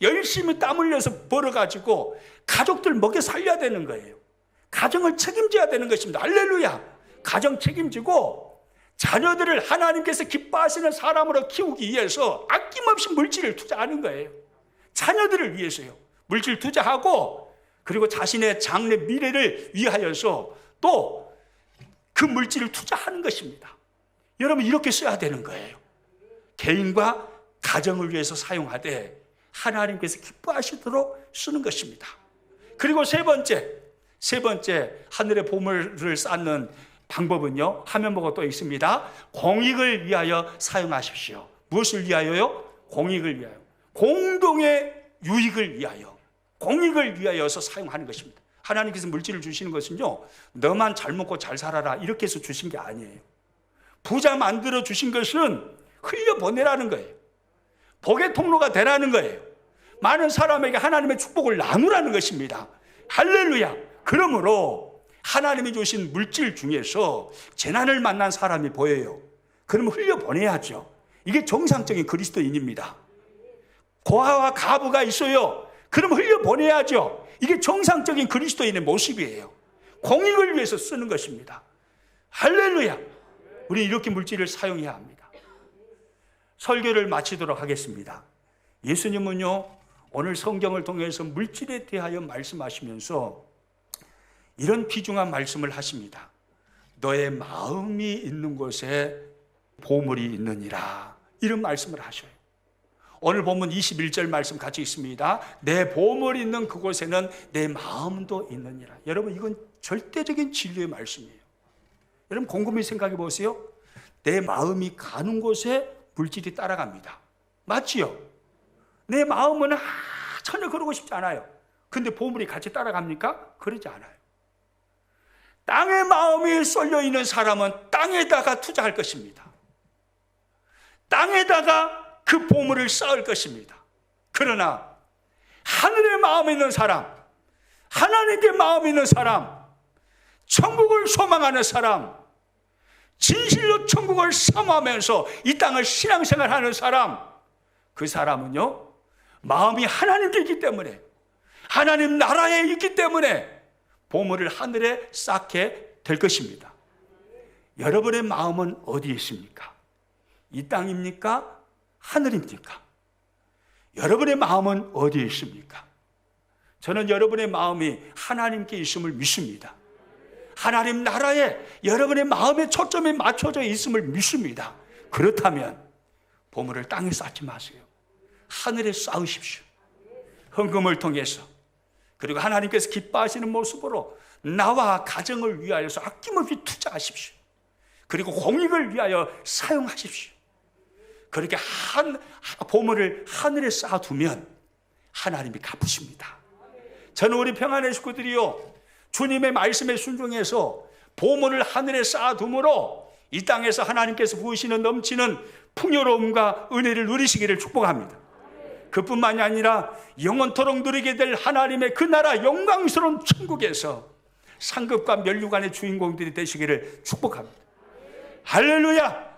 열심히 땀 흘려서 벌어가지고 가족들 먹여 살려야 되는 거예요. 가정을 책임져야 되는 것입니다. 할렐루야. 가정 책임지고 자녀들을 하나님께서 기뻐하시는 사람으로 키우기 위해서 아낌없이 물질을 투자하는 거예요. 자녀들을 위해서요. 물질 투자하고 그리고 자신의 장래 미래를 위하여서 또 그 물질을 투자하는 것입니다. 여러분, 이렇게 써야 되는 거예요. 개인과 가정을 위해서 사용하되 하나님께서 기뻐하시도록 쓰는 것입니다. 그리고 세 번째 하늘의 보물을 쌓는 방법은요, 화면 보고 또 있습니다. 공익을 위하여 사용하십시오. 무엇을 위하여요? 공익을 위하여. 공동의 유익을 위하여, 공익을 위하여서 사용하는 것입니다. 하나님께서 물질을 주시는 것은요, 너만 잘 먹고 잘 살아라 이렇게 해서 주신 게 아니에요. 부자 만들어 주신 것은 흘려보내라는 거예요. 복의 통로가 되라는 거예요. 많은 사람에게 하나님의 축복을 나누라는 것입니다. 할렐루야. 그러므로 하나님이 주신 물질 중에서 재난을 만난 사람이 보여요. 그러면 흘려보내야죠. 이게 정상적인 그리스도인입니다. 고아와 가부가 있어요. 그럼 흘려보내야죠. 이게 정상적인 그리스도인의 모습이에요. 공익을 위해서 쓰는 것입니다. 할렐루야. 우리 이렇게 물질을 사용해야 합니다. 설교를 마치도록 하겠습니다. 예수님은요, 오늘 성경을 통해서 물질에 대하여 말씀하시면서 이런 귀중한 말씀을 하십니다. 너의 마음이 있는 곳에 보물이 있느니라. 이런 말씀을 하셔요. 오늘 본문 21절 말씀 같이 있습니다. 내 보물이 있는 그곳에는 내 마음도 있느니라. 여러분, 이건 절대적인 진리의 말씀이에요. 여러분, 곰곰이 생각해 보세요. 내 마음이 가는 곳에 물질이 따라갑니다. 맞지요? 내 마음은 전혀 그러고 싶지 않아요. 근데 보물이 같이 따라갑니까? 그러지 않아요. 땅에 마음이 쏠려 있는 사람은 땅에다가 투자할 것입니다. 땅에다가 그 보물을 쌓을 것입니다. 그러나 하늘에 마음이 있는 사람, 하나님께 마음이 있는 사람, 천국을 소망하는 사람, 진실로 천국을 사모하면서 이 땅을 신앙생활하는 사람, 그 사람은요, 마음이 하나님께 있기 때문에, 하나님 나라에 있기 때문에 보물을 하늘에 쌓게 될 것입니다. 여러분의 마음은 어디에 있습니까? 이 땅입니까? 하늘입니까? 여러분의 마음은 어디에 있습니까? 저는 여러분의 마음이 하나님께 있음을 믿습니다. 하나님 나라에 여러분의 마음의 초점이 맞춰져 있음을 믿습니다. 그렇다면 보물을 땅에 쌓지 마세요. 하늘에 쌓으십시오. 헌금을 통해서, 그리고 하나님께서 기뻐하시는 모습으로 나와 가정을 위하여서 아낌없이 투자하십시오. 그리고 공익을 위하여 사용하십시오. 그렇게 보물을 하늘에 쌓아두면 하나님이 갚으십니다. 저는 우리 평안의 식구들이요, 주님의 말씀에 순종해서 보물을 하늘에 쌓아둠으로 이 땅에서 하나님께서 부으시는 넘치는 풍요로움과 은혜를 누리시기를 축복합니다. 그뿐만이 아니라 영원토록 누리게 될 하나님의 그 나라 영광스러운 천국에서 상급과 면류관의 주인공들이 되시기를 축복합니다. 할렐루야.